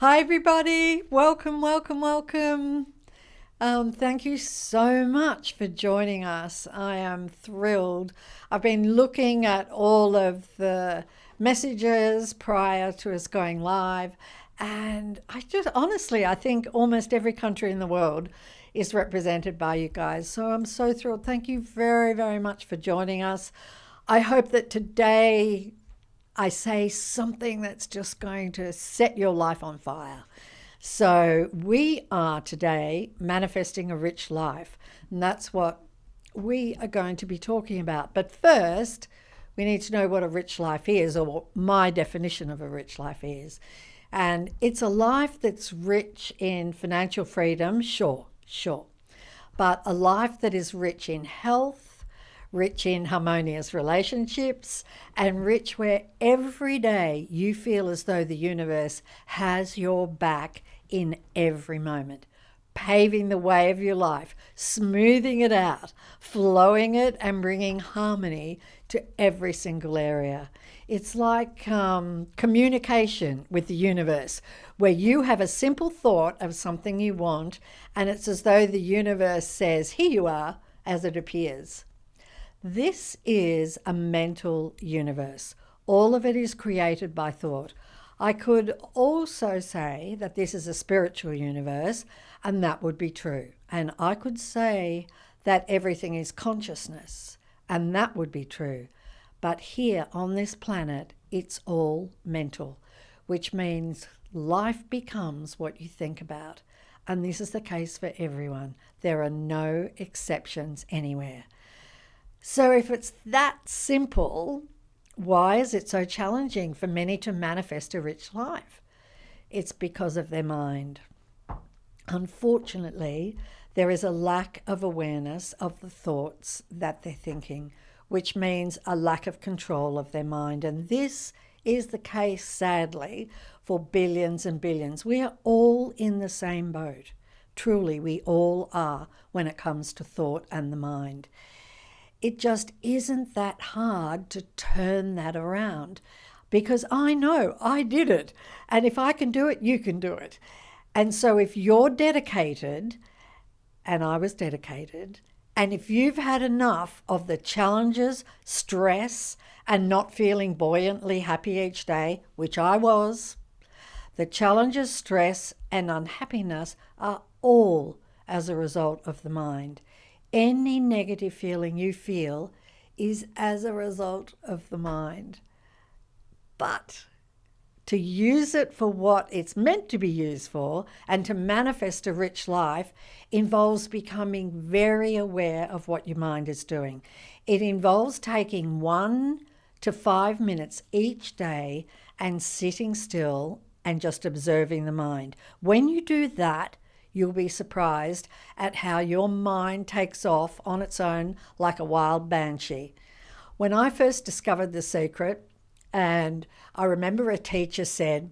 Hi, everybody. Welcome, welcome, welcome. Thank you so much for joining us. I am thrilled. I've been looking at all of the messages prior to us going live, and I think almost every country in the world is represented by you guys. So I'm so thrilled. Thank you very, very much for joining us. I hope that today I say something that's just going to set your life on fire. So, we are today manifesting a rich life, and that's what we are going to be talking about. But first, we need to know what a rich life is, or what my definition of a rich life is. And it's a life that's rich in financial freedom, sure, but a life that is rich in health, rich in harmonious relationships, and rich where every day you feel as though the universe has your back in every moment, paving the way of your life, smoothing it out, flowing it, and bringing harmony to every single area. It's like communication with the universe, where you have a simple thought of something you want, and it's as though the universe says, "Here you are," as it appears. This is a mental universe. All of it is created by thought. I could also say that this is a spiritual universe, and that would be true. And I could say that everything is consciousness, and that would be true. But here on this planet, it's all mental, which means life becomes what you think about. And this is the case for everyone. There are no exceptions anywhere. So if it's that simple, why is it so challenging for many to manifest a rich life? It's because of their mind. Unfortunately, there is a lack of awareness of the thoughts that they're thinking, which means a lack of control of their mind. And this is the case, sadly, for billions and billions. We are all in the same boat. Truly, we all are when it comes to thought and the mind. It just isn't that hard to turn that around, because I know I did it. And if I can do it, you can do it. And so if you're dedicated, and I was dedicated, and if you've had enough of the challenges, stress, and not feeling buoyantly happy each day, which I was, the challenges, stress, and unhappiness are all as a result of the mind. Any negative feeling you feel is as a result of the mind. But to use it for what it's meant to be used for and to manifest a rich life involves becoming very aware of what your mind is doing. It involves taking 1 to 5 minutes each day and sitting still and just observing the mind. When you do that, you'll be surprised at how your mind takes off on its own like a wild banshee. When I first discovered the secret, and I remember a teacher said,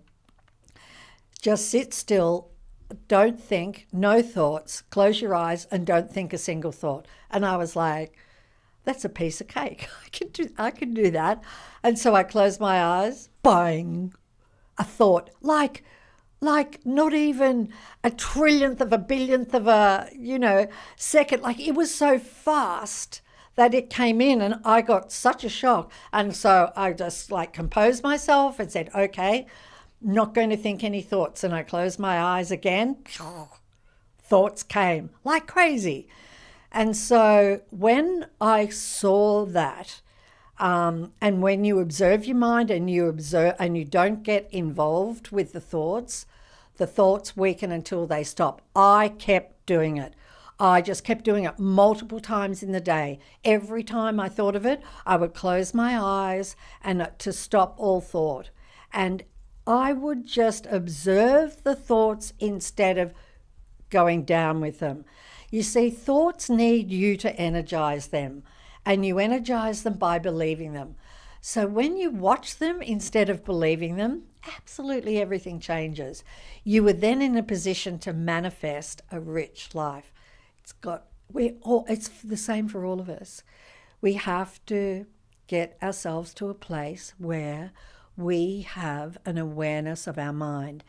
just sit still, don't think, no thoughts, close your eyes and don't think a single thought. And I was like, that's a piece of cake. I can do that. And so I closed my eyes, bang, a thought, like not even a trillionth of a billionth of a, second. Like, it was so fast that it came in and I got such a shock. And so I just composed myself and said, okay, not going to think any thoughts. And I closed my eyes again. Thoughts came like crazy. And so when I saw that, and when you observe your mind and you don't get involved with the thoughts weaken until they stop. I kept doing it. I just kept doing it multiple times in the day. Every time I thought of it, I would close my eyes and to stop all thought. And I would just observe the thoughts instead of going down with them. You see, thoughts need you to energize them, and you energize them by believing them. So when you watch them instead of believing them, absolutely everything changes. You are then in a position to manifest a rich life. It's the same for all of us. We have to get ourselves to a place where we have an awareness of our mind.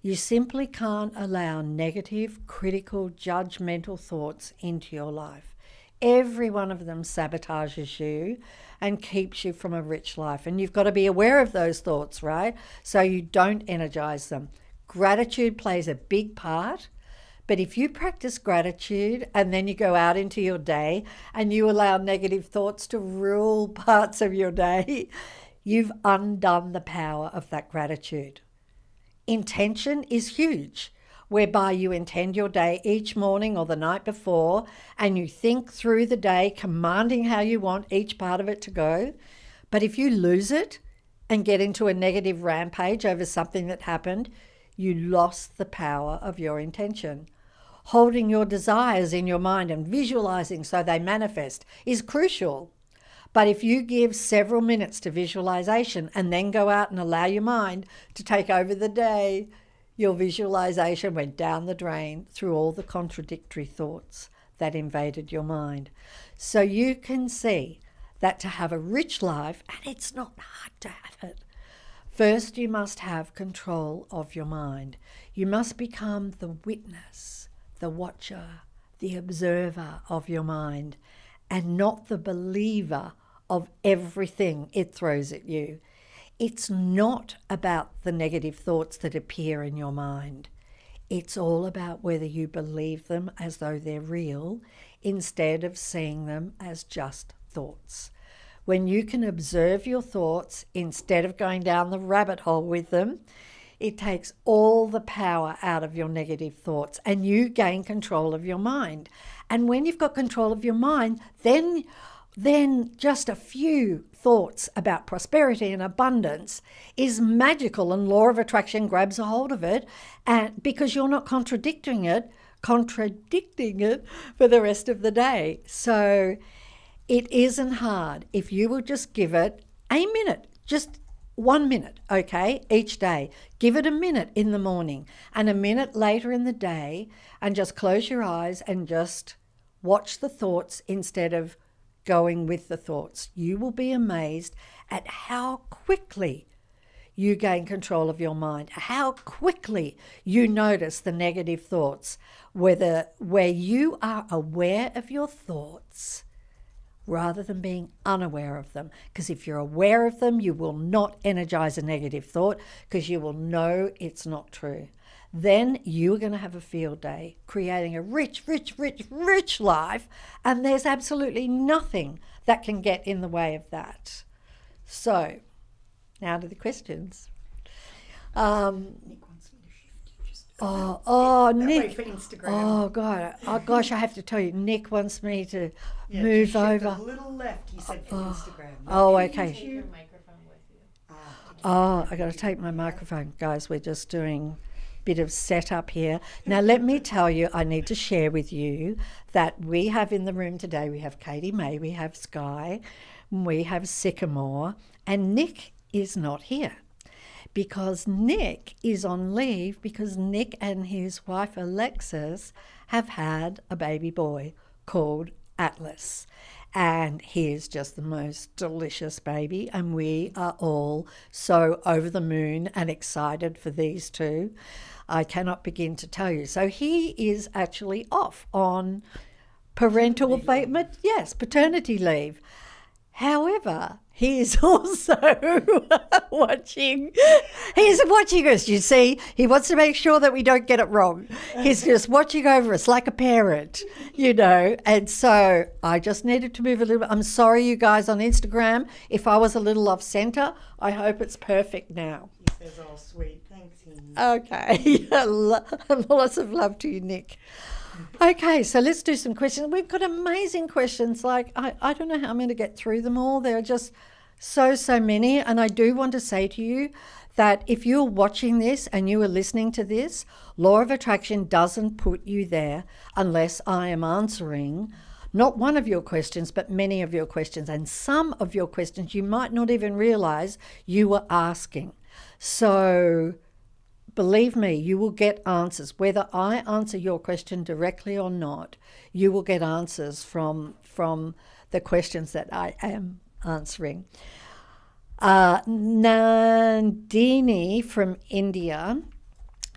You simply can't allow negative, critical, judgmental thoughts into your life. Every one of them sabotages you and keeps you from a rich life. And you've got to be aware of those thoughts, right? So you don't energize them. Gratitude plays a big part. But if you practice gratitude and then you go out into your day and you allow negative thoughts to rule parts of your day, you've undone the power of that gratitude. Intention is huge, whereby you intend your day each morning or the night before, and you think through the day, commanding how you want each part of it to go. But if you lose it and get into a negative rampage over something that happened, you lost the power of your intention. Holding your desires in your mind and visualizing so they manifest is crucial. But if you give several minutes to visualization and then go out and allow your mind to take over the day, your visualization went down the drain through all the contradictory thoughts that invaded your mind. So you can see that to have a rich life, and it's not hard to have it, first you must have control of your mind. You must become the witness, the watcher, the observer of your mind, and not the believer of everything it throws at you. It's not about the negative thoughts that appear in your mind. It's all about whether you believe them as though they're real instead of seeing them as just thoughts. When you can observe your thoughts instead of going down the rabbit hole with them, it takes all the power out of your negative thoughts and you gain control of your mind. And when you've got control of your mind, then just a few thoughts about prosperity and abundance is magical, and law of attraction grabs a hold of it, and because you're not contradicting it for the rest of the day. So it isn't hard if you will just give it a minute, just 1 minute, okay, each day. Give it a minute in the morning and a minute later in the day, and just close your eyes and just watch the thoughts instead of going with the thoughts. You will be amazed at how quickly you gain control of your mind, how quickly you notice the negative thoughts, where you are aware of your thoughts rather than being unaware of them. Because if you're aware of them, you will not energize a negative thought because you will know it's not true. Then you're going to have a field day, creating a rich, rich, rich, rich life, and there's absolutely nothing that can get in the way of that. So, now to the questions. Nick wants me to shift you just Nick. for Instagram. Oh, God. Oh, gosh, I have to tell you, Nick wants me to move just over. a little left, he said, for Instagram. Oh, okay. Take your microphone with you. I got to take my microphone. Guys, we're just doing bit of setup here. Now, let me tell you, I need to share with you that we have in the room today, we have Katie May, we have Sky, we have Sycamore, and Nick is not here because Nick is on leave because Nick and his wife Alexis have had a baby boy called Atlas. And he is just the most delicious baby, and we are all so over the moon and excited for these two. I cannot begin to tell you. So he is actually off on paternity leave. However, he is also watching us, you see. He wants to make sure that we don't get it wrong. He's just watching over us like a parent, And so I just needed to move a little bit. I'm sorry, you guys on Instagram, if I was a little off centre. I hope it's perfect now. He says, oh, sweet. Thanks, Amy. Okay. Lots of love to you, Nick. Okay, so let's do some questions. We've got amazing questions. Like, I don't know how I'm going to get through them all. There are just so many. And I do want to say to you that if you're watching this and you are listening to this, law of attraction doesn't put you there unless I am answering not one of your questions, but many of your questions. And some of your questions you might not even realize you were asking. So believe me, you will get answers. Whether I answer your question directly or not, you will get answers from the questions that I am answering. Nandini from India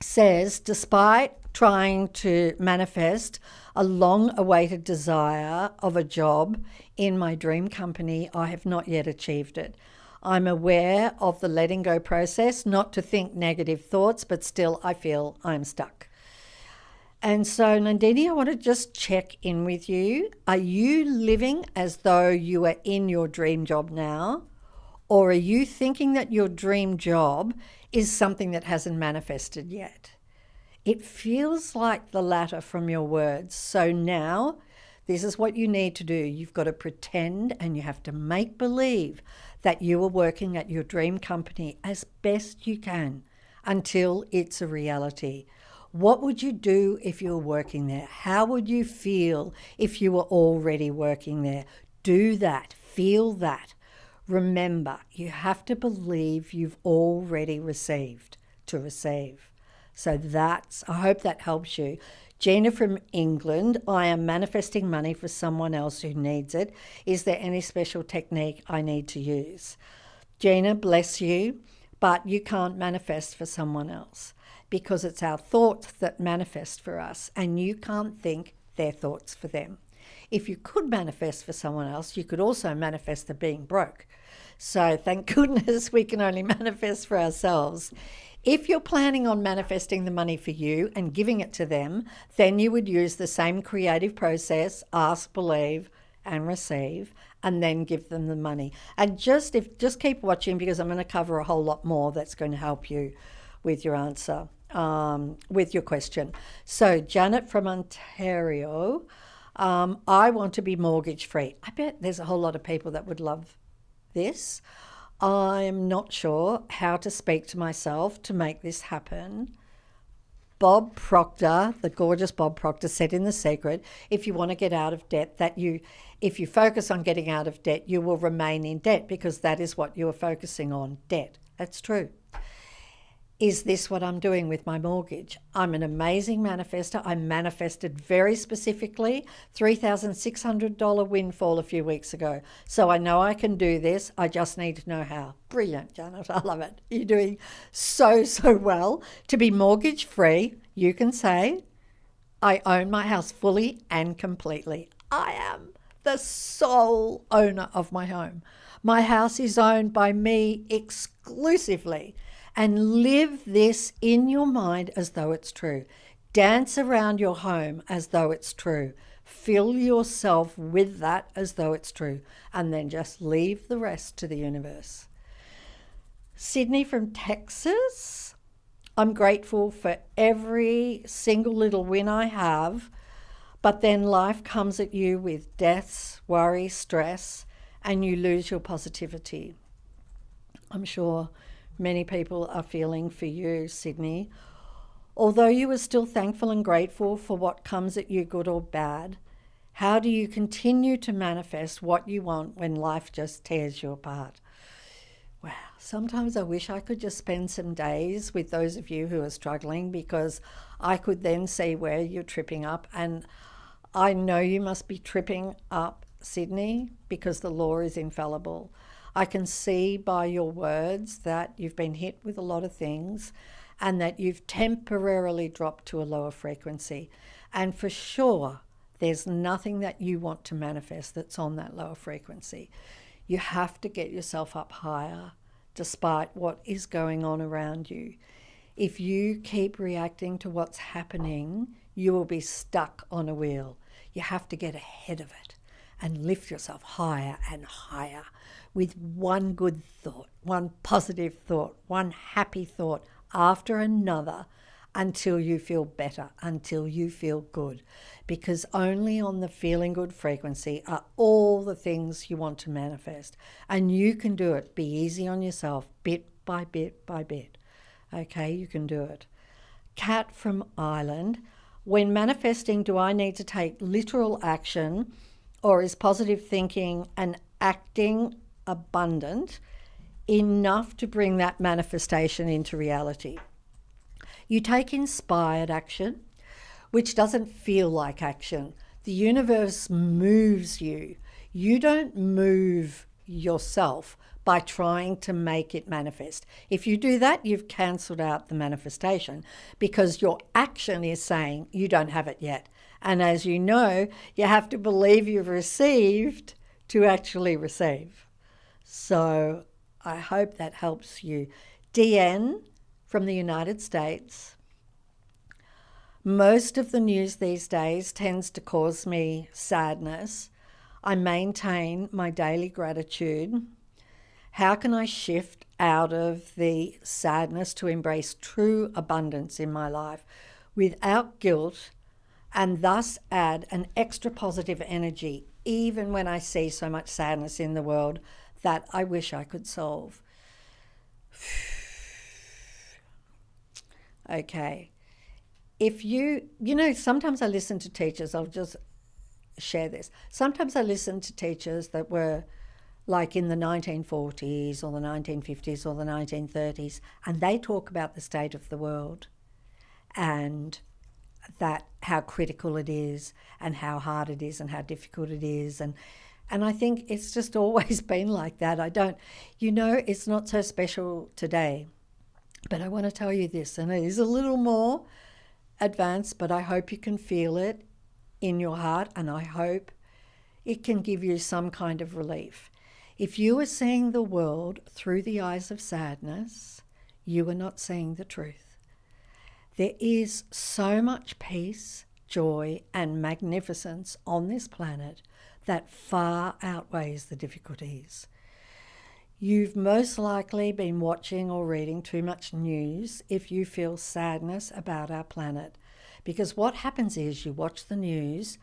says, despite trying to manifest a long-awaited desire of a job in my dream company, I have not yet achieved it. I'm aware of the letting go process, not to think negative thoughts, but still I feel I'm stuck. And so, Nandini, I want to just check in with you. Are you living as though you are in your dream job now? Or are you thinking that your dream job is something that hasn't manifested yet? It feels like the latter from your words. So now, this is what you need to do. You've got to pretend and you have to make believe that you are working at your dream company as best you can until it's a reality. What would you do if you were working there? How would you feel if you were already working there? Do that. Feel that. Remember, you have to believe you've already received to receive. So I hope that helps you. Gina from England, I am manifesting money for someone else who needs it. Is there any special technique I need to use? Gina, bless you, but you can't manifest for someone else because it's our thoughts that manifest for us, and you can't think their thoughts for them. If you could manifest for someone else, you could also manifest them being broke. So thank goodness we can only manifest for ourselves. If you're planning on manifesting the money for you and giving it to them, then you would use the same creative process, ask, believe, and receive, and then give them the money. And just keep watching, because I'm going to cover a whole lot more that's going to help you with your answer, with your question. So Janet from Ontario, I want to be mortgage free. I bet there's a whole lot of people that would love this. I'm not sure how to speak to myself to make this happen. Bob Proctor, the gorgeous Bob Proctor, said in The Secret, if you want to get out of debt, if you focus on getting out of debt, you will remain in debt, because that is what you are focusing on, debt. That's true. Is this what I'm doing with my mortgage? I'm an amazing manifester. I manifested very specifically $3,600 windfall a few weeks ago. So I know I can do this. I just need to know how. Brilliant, Janet. I love it. You're doing so well. To be mortgage free, you can say, I own my house fully and completely. I am the sole owner of my home. My house is owned by me exclusively. And live this in your mind as though it's true. Dance around your home as though it's true. Fill yourself with that as though it's true. And then just leave the rest to the universe. Sydney from Texas. I'm grateful for every single little win I have, but then life comes at you with deaths, worry, stress, and you lose your positivity. I'm sure many people are feeling for you, Sydney. Although you are still thankful and grateful for what comes at you, good or bad, how do you continue to manifest what you want when life just tears you apart? Wow, sometimes I wish I could just spend some days with those of you who are struggling, because I could then see where you're tripping up. And I know you must be tripping up, Sydney, because the law is infallible. I can see by your words that you've been hit with a lot of things and that you've temporarily dropped to a lower frequency. And for sure, there's nothing that you want to manifest that's on that lower frequency. You have to get yourself up higher despite what is going on around you. If you keep reacting to what's happening, you will be stuck on a wheel. You have to get ahead of it and lift yourself higher and higher with one good thought, one positive thought, one happy thought after another, until you feel better, until you feel good. Because only on the feeling good frequency are all the things you want to manifest. And you can do it. Be easy on yourself, bit by bit by bit. Okay, you can do it. Kat from Ireland, when manifesting, do I need to take literal action, or is positive thinking and acting abundant enough to bring that manifestation into reality? You take inspired action, which doesn't feel like action. The universe moves you. You don't move yourself by trying to make it manifest. If you do that, you've cancelled out the manifestation because your action is saying you don't have it yet. And as you know, you have to believe you've received to actually receive. So I hope that helps you. DN from the United States. Most of the news these days tends to cause me sadness. I maintain my daily gratitude. How can I shift out of the sadness to embrace true abundance in my life without guilt and thus add an extra positive energy even when I see so much sadness in the world that I wish I could solve? Okay. If sometimes I listen to teachers, I'll just share this. Sometimes I listen to teachers that were like in the 1940s or the 1950s or the 1930s, and they talk about the state of the world and that how critical it is and how hard it is and how difficult it is. And I think it's just always been like that. It's not so special today. But I want to tell you this, and it is a little more advanced, but I hope you can feel it in your heart, and I hope it can give you some kind of relief. If you are seeing the world through the eyes of sadness, you are not seeing the truth. There is so much peace, joy, and magnificence on this planet that far outweighs the difficulties. You've most likely been watching or reading too much news if you feel sadness about our planet. Because what happens is you watch the news,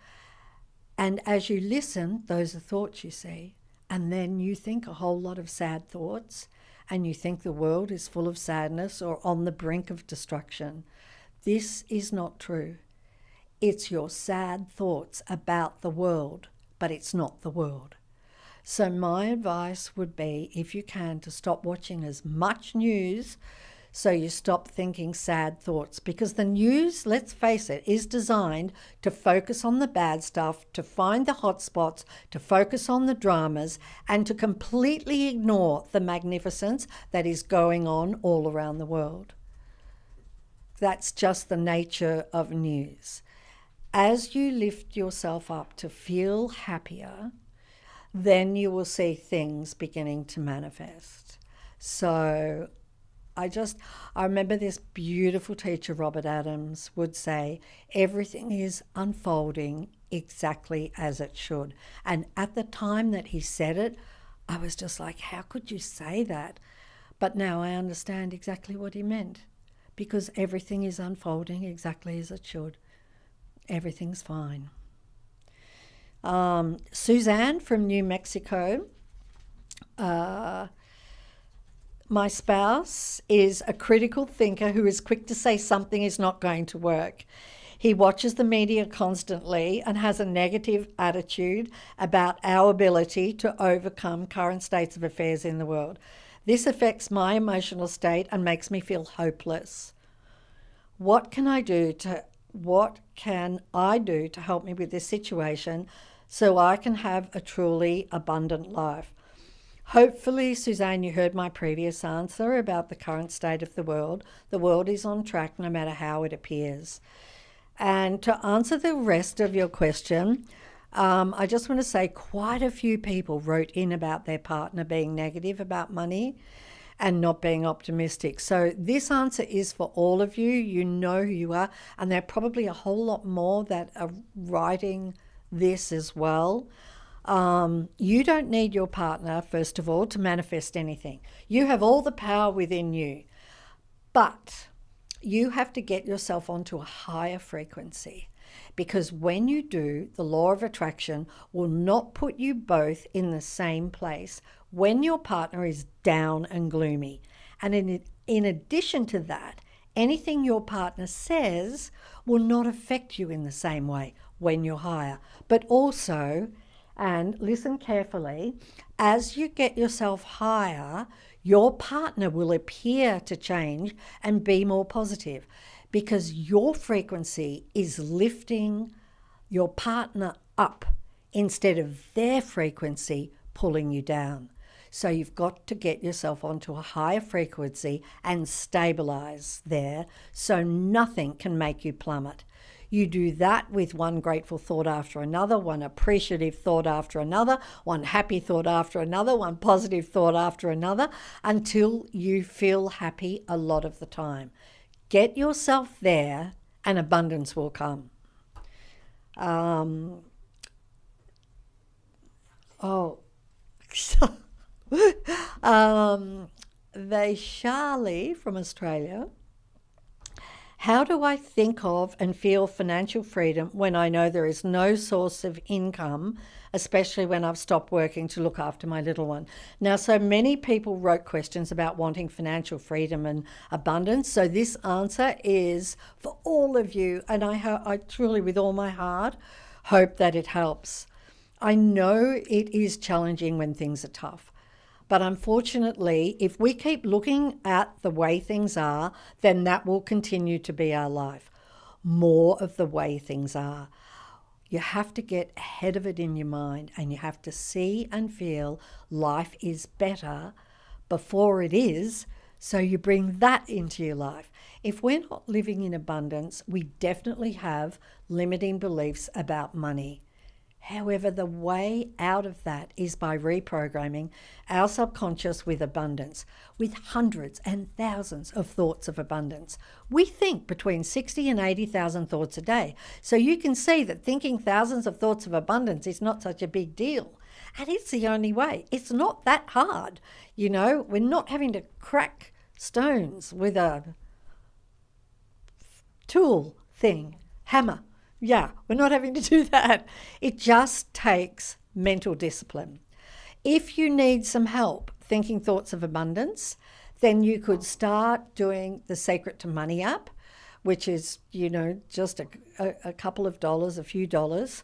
and as you listen, those are thoughts you see. And then you think a whole lot of sad thoughts, and you think the world is full of sadness or on the brink of destruction. This is not true. It's your sad thoughts about the world, but it's not the world. So my advice would be, if you can, to stop watching as much news so you stop thinking sad thoughts. Because the news, let's face it, is designed to focus on the bad stuff, to find the hot spots, to focus on the dramas, and to completely ignore the magnificence that is going on all around the world. That's just the nature of news. As you lift yourself up to feel happier, then you will see things beginning to manifest. So I remember this beautiful teacher, Robert Adams, would say, everything is unfolding exactly as it should. And at the time that he said it, I was just like, how could you say that? But now I understand exactly what he meant, because everything is unfolding exactly as it should. Everything's fine. Suzanne from New Mexico. My spouse is a critical thinker who is quick to say something is not going to work. He watches the media constantly and has a negative attitude about our ability to overcome current states of affairs in the world. This affects my emotional state and makes me feel hopeless. What can I do to help me with this situation so I can have a truly abundant life? Hopefully, Suzanne, you heard my previous answer about the current state of the world. The world is on track no matter how it appears. And to answer the rest of your question, I just want to say quite a few people wrote in about their partner being negative about money and not being optimistic. So this answer is for all of you. You know who you are, and there are probably a whole lot more that are writing this as well. You don't need your partner, first of all, to manifest anything. You have all the power within you, but you have to get yourself onto a higher frequency, because when you do, the law of attraction will not put you both in the same place when your partner is down and gloomy. And in addition to that, anything your partner says will not affect you in the same way when you're higher. But also, and listen carefully, as you get yourself higher, your partner will appear to change and be more positive, because your frequency is lifting your partner up instead of their frequency pulling you down. So you've got to get yourself onto a higher frequency and stabilize there so nothing can make you plummet. You do that with one grateful thought after another, one appreciative thought after another, one happy thought after another, one positive thought after another, until you feel happy a lot of the time. Get yourself there and abundance will come. Charlie from Australia. How do I think of and feel financial freedom when I know there is no source of income, especially when I've stopped working to look after my little one? Now, so many people wrote questions about wanting financial freedom and abundance. So this answer is for all of you. And I truly, with all my heart, hope that it helps. I know it is challenging when things are tough. But unfortunately, if we keep looking at the way things are, then that will continue to be our life. More of the way things are. You have to get ahead of it in your mind and you have to see and feel life is better before it is, so you bring that into your life. If we're not living in abundance, we definitely have limiting beliefs about money. However, the way out of that is by reprogramming our subconscious with abundance, with hundreds and thousands of thoughts of abundance. We think between 60 and 80,000 thoughts a day. So you can see that thinking thousands of thoughts of abundance is not such a big deal. And it's the only way. It's not that hard. You know, we're not having to crack stones with a tool thing, hammer. Yeah, we're not having to do that. It just takes mental discipline. If you need some help thinking thoughts of abundance, then you could start doing the Secret to Money app, which is, you know, just a couple of dollars, a few dollars.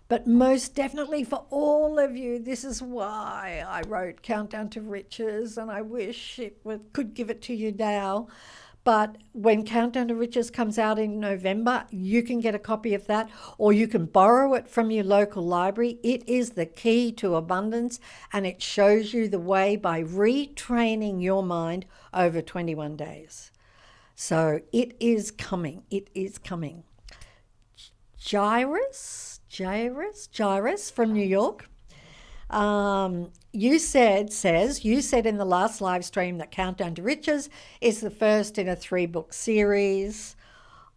But most definitely for all of you, this is why I wrote Countdown to Riches, and I wish could give it to you now. But when Countdown to Riches comes out in November, you can get a copy of that, or you can borrow it from your local library. It is the key to abundance, and it shows you the way by retraining your mind over 21 days. So it is coming. It is coming. Jairus from New York. You said in the last live stream that Countdown to Riches is the first in a 3-book series.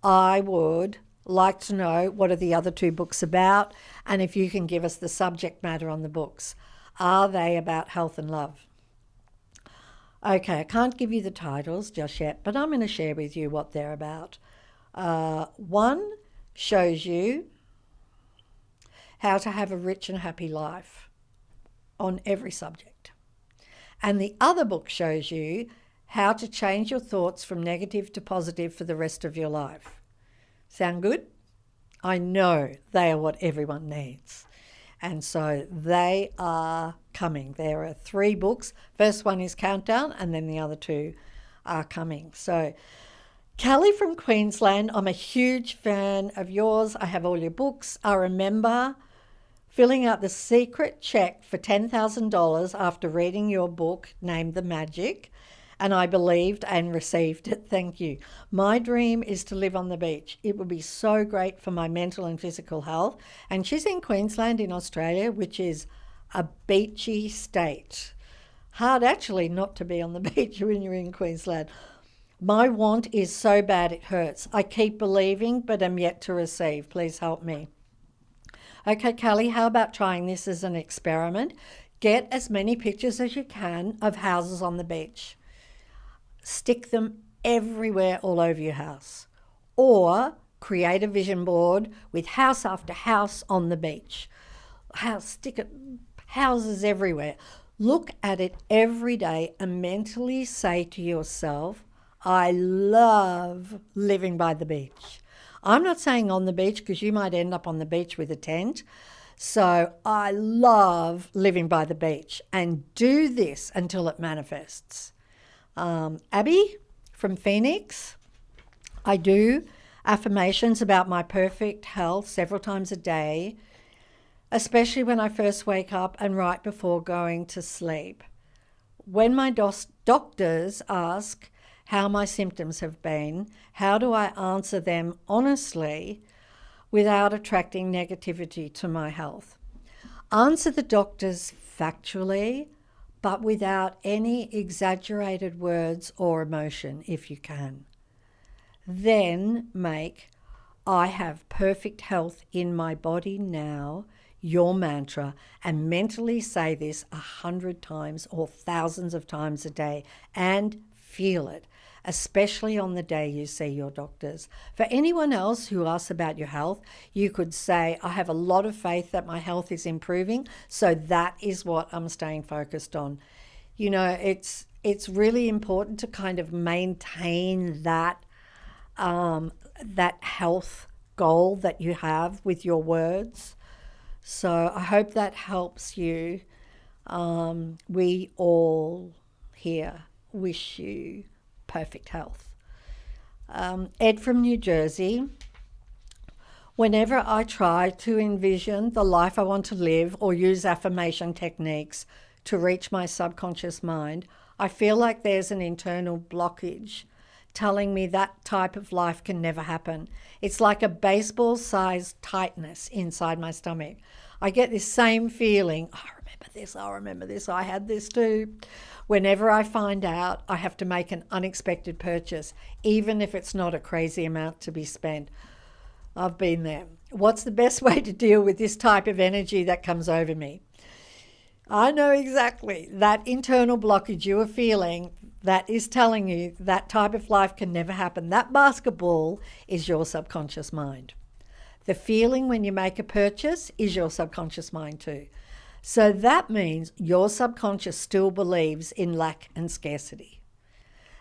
I would like to know what are the other 2 books about, and if you can give us the subject matter on the books. Are they about health and love? Okay, I can't give you the titles just yet, but I'm going to share with you what they're about. One shows you how to have a rich and happy life on every subject. And the other book shows you how to change your thoughts from negative to positive for the rest of your life. Sound good? I know they are what everyone needs. And so they are coming. There are 3 books. First one is Countdown, and then the other 2 are coming. So Kelly from Queensland, I'm a huge fan of yours. I have all your books. I remember filling out the secret check for $10,000 after reading your book named The Magic, and I believed and received it. Thank you. My dream is to live on the beach. It would be so great for my mental and physical health. And she's in Queensland in Australia, which is a beachy state. Hard actually not to be on the beach when you're in Queensland. My want is so bad it hurts. I keep believing but am yet to receive. Please help me. Okay, Kelly, how about trying this as an experiment? Get as many pictures as you can of houses on the beach. Stick them everywhere all over your house. Or create a vision board with house after house on the beach. Stick it, houses everywhere. Look at it every day and mentally say to yourself, I love living by the beach. I'm not saying on the beach because you might end up on the beach with a tent. So I love living by the beach, and do this until it manifests. Abby from Phoenix, I do affirmations about my perfect health several times a day. especially when I first wake up and right before going to sleep. When my doctors ask how my symptoms have been, how do I answer them honestly without attracting negativity to my health? Answer the doctors factually, but without any exaggerated words or emotion if you can. Then make "I have perfect health in my body now" your mantra, and mentally say this 100 times or thousands of times a day and feel it, especially on the day you see your doctors. For anyone else who asks about your health, you could say, "I have a lot of faith that my health is improving, so that is what I'm staying focused on." You know, it's really important to kind of maintain that that health goal that you have with your words. So I hope that helps you. We all here wish you perfect health. Ed from New Jersey. Whenever I try to envision the life I want to live or use affirmation techniques to reach my subconscious mind, I feel like there's an internal blockage telling me that type of life can never happen. It's like a baseball-sized tightness inside my stomach. I get this same feeling, "I remember this, I had this too." Whenever I find out I have to make an unexpected purchase, even if it's not a crazy amount to be spent. I've been there. What's the best way to deal with this type of energy that comes over me? I know exactly that internal blockage you are feeling that is telling you that type of life can never happen. That basketball is your subconscious mind. The feeling when you make a purchase is your subconscious mind too. So that means your subconscious still believes in lack and scarcity.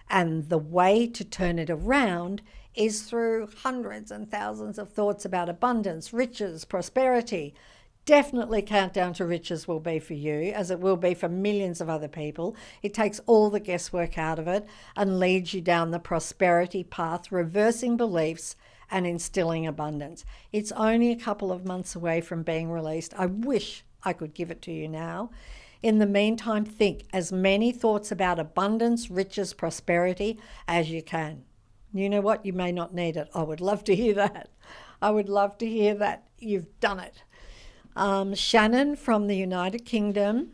And the way to turn it around is through hundreds and thousands of thoughts about abundance, riches, prosperity. Definitely Countdown to Riches will be for you, as it will be for millions of other people. It takes all the guesswork out of it and leads you down the prosperity path, reversing beliefs and instilling abundance. It's only a couple of months away from being released. I wish I could give it to you now. In the meantime, think as many thoughts about abundance, riches, prosperity as you can. You know what? You may not need it. I would love to hear that. I would love to hear that you've done it. Shannon from the United Kingdom.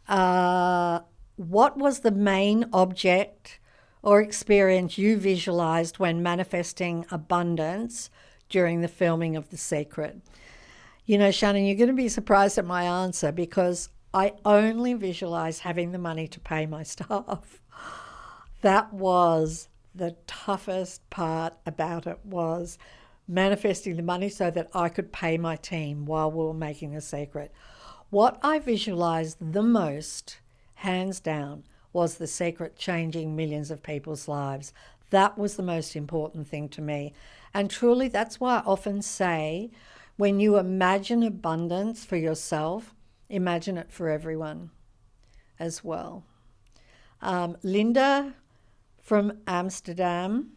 What was the main object or experience you visualized when manifesting abundance during the filming of The Secret? You know, Shannon, you're going to be surprised at my answer because I only visualize having the money to pay my staff. That was the toughest part about it, was manifesting the money so that I could pay my team while we were making The Secret. What I visualized the most, hands down, was The Secret changing millions of people's lives. That was the most important thing to me. And truly, that's why I often say, when you imagine abundance for yourself, imagine it for everyone as well. Linda from Amsterdam.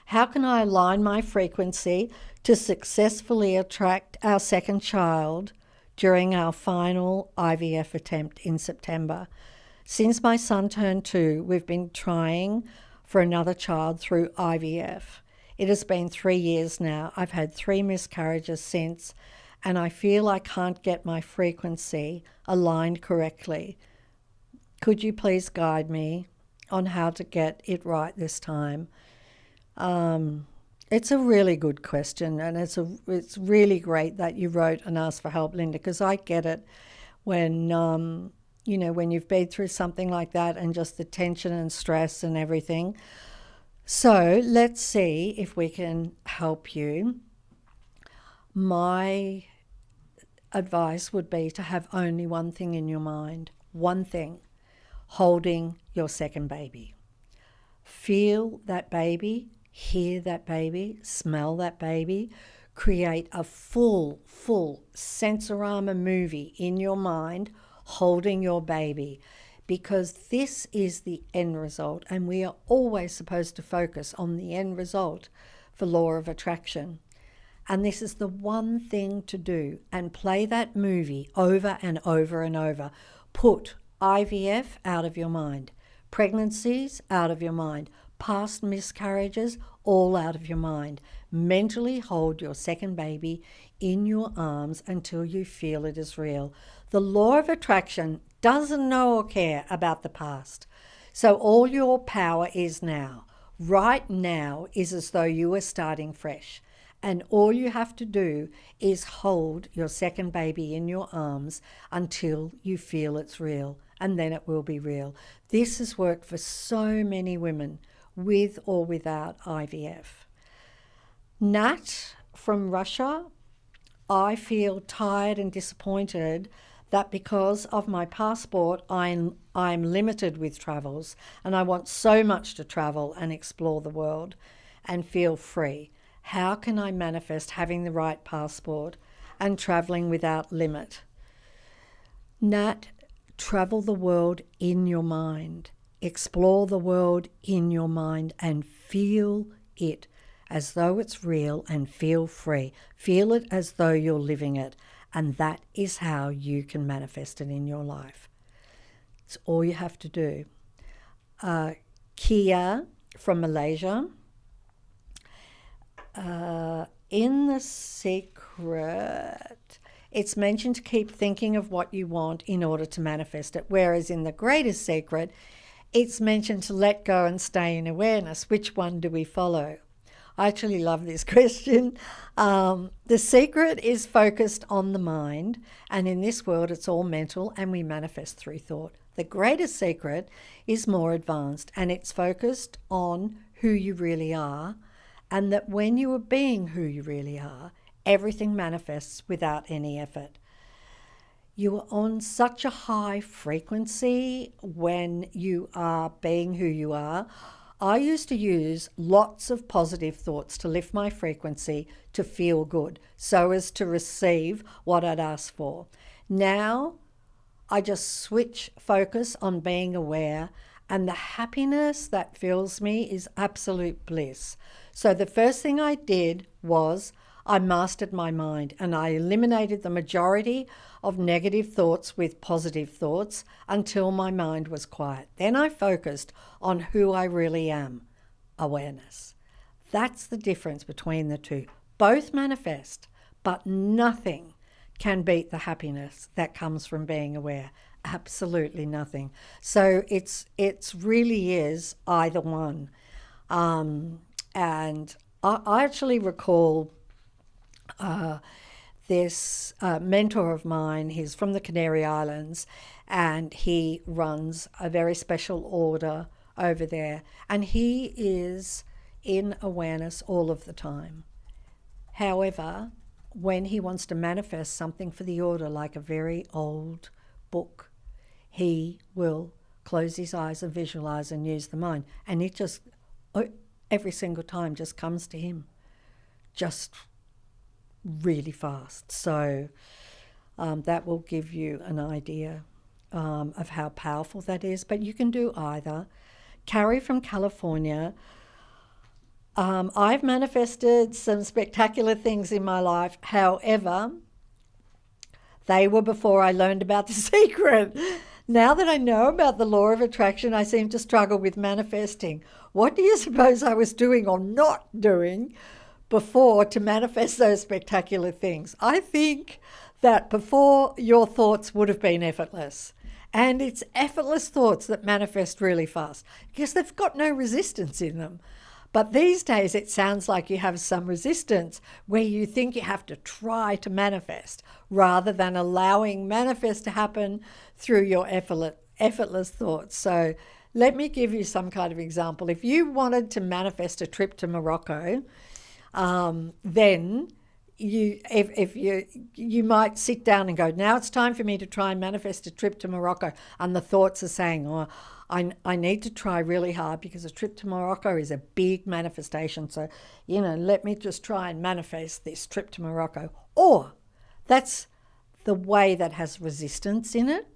How can I align my frequency to successfully attract our second child during our final IVF attempt in September? Since my son turned 2, we've been trying for another child through IVF. It has been 3 years now. I've had 3 miscarriages since, and I feel I can't get my frequency aligned correctly. Could you please guide me on how to get it right this time? It's a really good question, and it's really great that you wrote and asked for help, Linda, because I get it when when you've been through something like that and just the tension and stress and everything. So let's see if we can help you. My advice would be to have only one thing in your mind, one thing: holding your second baby. Feel that baby, hear that baby, smell that baby. Create a full Sensorama movie in your mind holding your baby, because this is the end result, and we are always supposed to focus on the end result for law of attraction. And this is the one thing to do, and play that movie over and over and over. Put IVF out of your mind, pregnancies out of your mind, past miscarriages all out of your mind. Mentally hold your second baby in your arms until you feel it is real. The law of attraction doesn't know or care about the past. So all your power is now. Right now is as though you were starting fresh. And all you have to do is hold your second baby in your arms until you feel it's real, and then it will be real. This has worked for so many women with or without IVF. Nat from Russia, I feel tired and disappointed that because of my passport, I'm limited with travels, and I want so much to travel and explore the world and feel free. How can I manifest having the right passport and travelling without limit? Nat, travel the world in your mind. Explore the world in your mind and feel it as though it's real and feel free. Feel it as though you're living it. And that is how you can manifest it in your life. It's all you have to do. Kia from Malaysia. In The Secret, it's mentioned to keep thinking of what you want in order to manifest it, whereas in The Greatest Secret, it's mentioned to let go and stay in awareness. Which one do we follow? I actually love this question. The secret is focused on the mind, and in this world it's all mental and we manifest through thought. The Greatest Secret is more advanced, and it's focused on who you really are, and that when you are being who you really are, everything manifests without any effort. You are on such a high frequency when you are being who you are. I used to use lots of positive thoughts to lift my frequency to feel good, so as to receive what I'd asked for. Now, I just switch focus on being aware, and the happiness that fills me is absolute bliss. So the first thing I did was I mastered my mind, and I eliminated the majority of negative thoughts with positive thoughts until my mind was quiet. Then I focused on who I really am, awareness. That's the difference between the two. Both manifest, but nothing can beat the happiness that comes from being aware. Absolutely nothing. So it's really is either one. And I actually recall this mentor of mine. He's from the Canary Islands, and he runs a very special order over there, and he is in awareness all of the time. However, when he wants to manifest something for the order, like a very old book, he will close his eyes and visualize and use the mind, and it just every single time just comes to him just really fast. So that will give you an idea of how powerful that is. But you can do either. Carrie from California. I've manifested some spectacular things in my life. However, they were before I learned about The Secret. Now that I know about the law of attraction, I seem to struggle with manifesting. What do you suppose I was doing or not doing before to manifest those spectacular things? I think that before, your thoughts would have been effortless. And it's effortless thoughts that manifest really fast because they've got no resistance in them. But these days it sounds like you have some resistance where you think you have to try to manifest rather than allowing manifest to happen through your effortless thoughts. So let me give you some kind of example. If you wanted to manifest a trip to Morocco, then you might sit down and go, now it's time for me to try and manifest a trip to Morocco. And the thoughts are saying, oh, I need to try really hard because a trip to Morocco is a big manifestation. So, let me just try and manifest this trip to Morocco. Or that's the way that has resistance in it.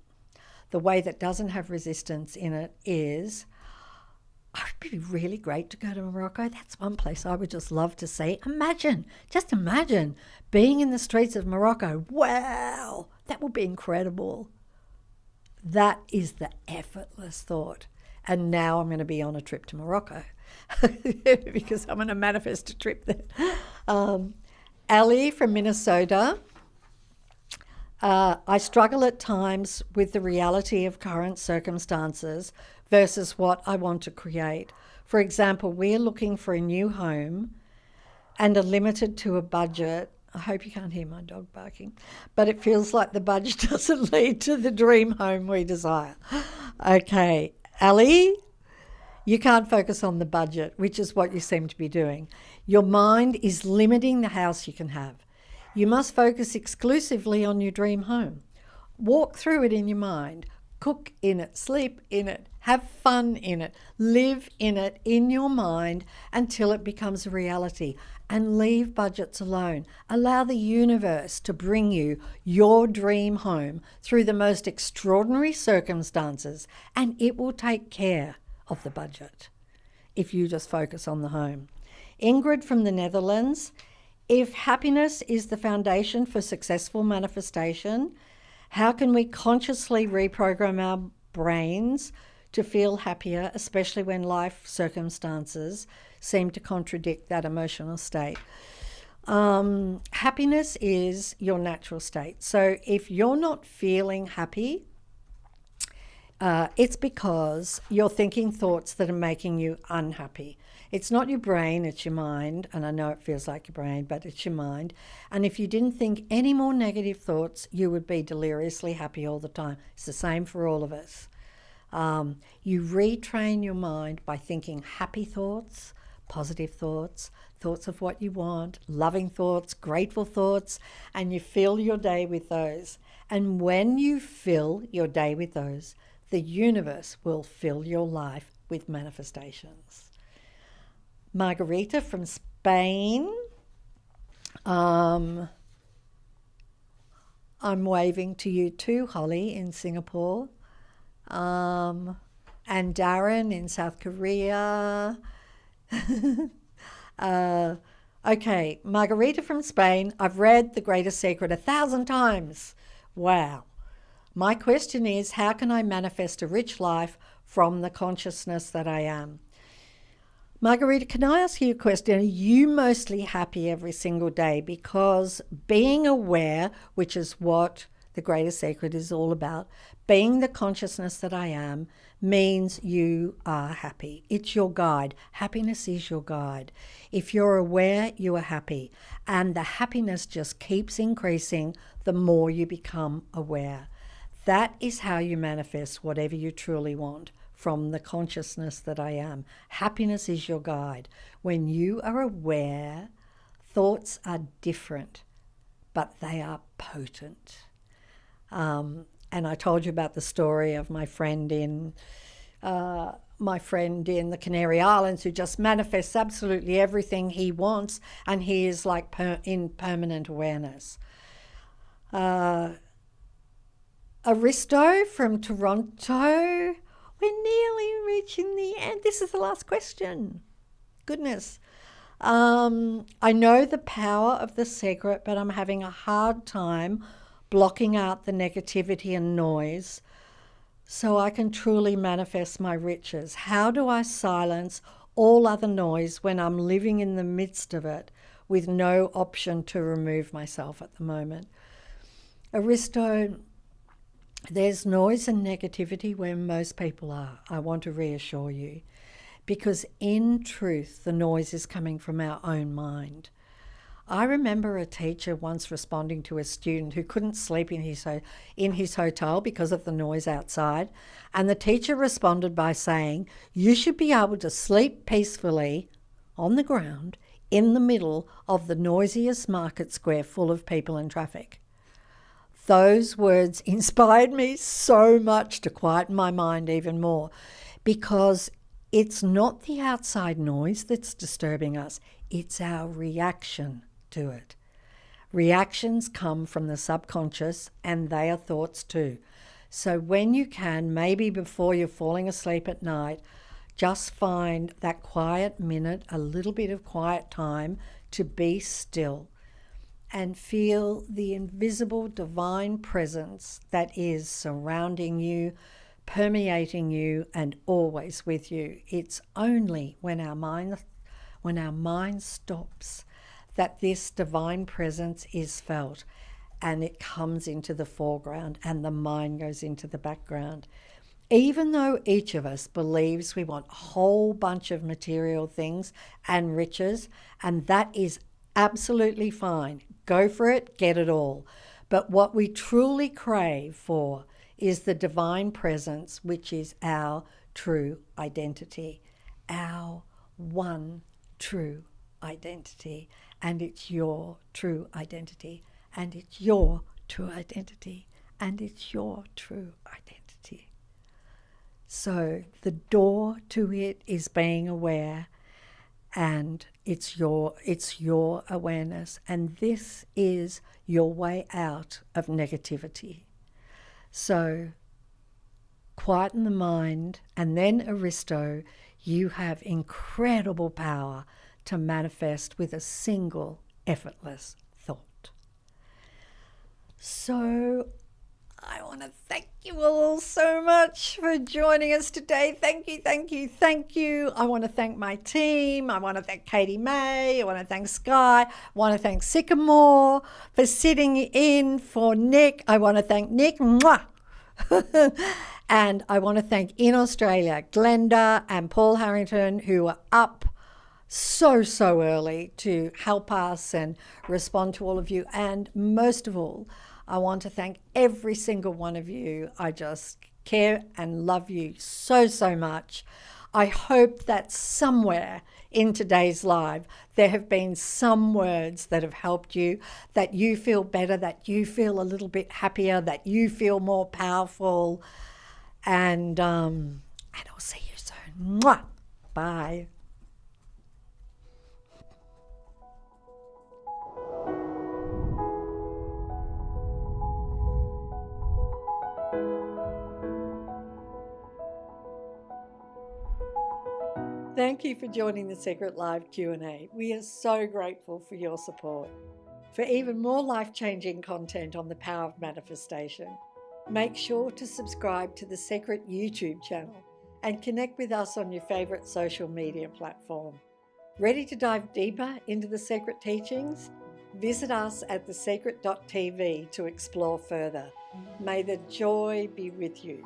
The way that doesn't have resistance in it is, it would be really great to go to Morocco. That's one place I would just love to see. Just imagine being in the streets of Morocco. Wow, that would be incredible. That is the effortless thought. And now I'm going to be on a trip to Morocco because I'm going to manifest a trip there. Ali from Minnesota. I struggle at times with the reality of current circumstances versus what I want to create. For example, we're looking for a new home and are limited to a budget. I hope you can't hear my dog barking, but it feels like the budget doesn't lead to the dream home we desire. Okay, Ali, you can't focus on the budget, which is what you seem to be doing. Your mind is limiting the house you can have. You must focus exclusively on your dream home. Walk through it in your mind. Cook in it, sleep in it, have fun in it, live in it in your mind until it becomes a reality, and leave budgets alone. Allow the universe to bring you your dream home through the most extraordinary circumstances, and it will take care of the budget if you just focus on the home. Ingrid from the Netherlands. If happiness is the foundation for successful manifestation, how can we consciously reprogram our brains to feel happier, especially when life circumstances seem to contradict that emotional state? Happiness is your natural state. So if you're not feeling happy, it's because you're thinking thoughts that are making you unhappy. It's not your brain, it's your mind. And I know it feels like your brain, but it's your mind. And if you didn't think any more negative thoughts, you would be deliriously happy all the time. It's the same for all of us. You retrain your mind by thinking happy thoughts, positive thoughts, thoughts of what you want, loving thoughts, grateful thoughts, and you fill your day with those. And when you fill your day with those, the universe will fill your life with manifestations. Margarita from Spain. I'm waving to you too, Holly, in Singapore. And Darren in South Korea. Okay, Margarita from Spain. I've read The Greatest Secret 1,000 times. Wow. My question is, how can I manifest a rich life from the consciousness that I am? Margarita, can I ask you a question? Are you mostly happy every single day? Because being aware, which is what The Greatest Secret is all about, being the consciousness that I am, means you are happy. It's your guide. Happiness is your guide. If you're aware, you are happy. And the happiness just keeps increasing the more you become aware. That is how you manifest whatever you truly want, from the consciousness that I am. Happiness is your guide. When you are aware, thoughts are different, but they are potent. And I told you about the story of my friend in the Canary Islands who just manifests absolutely everything he wants, and he is like in permanent awareness. Aristo from Toronto. We're nearly reaching the end. This is the last question. Goodness. I know the power of the secret, but I'm having a hard time blocking out the negativity and noise so I can truly manifest my riches. How do I silence all other noise when I'm living in the midst of it with no option to remove myself at the moment? Aristo, there's noise and negativity where most people are. I want to reassure you, because in truth, the noise is coming from our own mind. I remember a teacher once responding to a student who couldn't sleep in his hotel because of the noise outside. And the teacher responded by saying, you should be able to sleep peacefully on the ground in the middle of the noisiest market square full of people and traffic. Those words inspired me so much to quieten my mind even more, because it's not the outside noise that's disturbing us, it's our reaction to it. Reactions come from the subconscious, and they are thoughts too. So when you can, maybe before you're falling asleep at night, just find that quiet minute, a little bit of quiet time to be still and feel the invisible divine presence that is surrounding you, permeating you, and always with you. It's only when our mind stops that this divine presence is felt, and it comes into the foreground and the mind goes into the background. Even though each of us believes we want a whole bunch of material things and riches, and that is absolutely fine. Go for it, get it all. But what we truly crave for is the divine presence, which is our true identity, our one true identity. And it's your true identity, and it's your true identity, and it's your true identity. So the door to it is being aware, and it's your awareness, and this is your way out of negativity. So quieten the mind, and then Aristo, you have incredible power to manifest with a single effortless thought. So I want to thank you all so much for joining us today. Thank you, thank you, thank you. I want to thank my team. I want to thank Katie May. I want to thank Sky. I want to thank Sycamore for sitting in for Nick. I want to thank Nick. Mwah! And I want to thank in Australia, Glenda and Paul Harrington, who are up so early to help us and respond to all of you. And most of all, I want to thank every single one of you. I just care and love you so much. I hope that somewhere in today's live there have been some words that have helped you, that you feel better, that you feel a little bit happier, that you feel more powerful. And I'll see you soon. Mwah! Bye. Thank you for joining the Secret Live Q&A. We are so grateful for your support. For even more life-changing content on the power of manifestation, make sure to subscribe to the Secret YouTube channel and connect with us on your favourite social media platform. Ready to dive deeper into the Secret teachings? Visit us at thesecret.tv to explore further. May the joy be with you.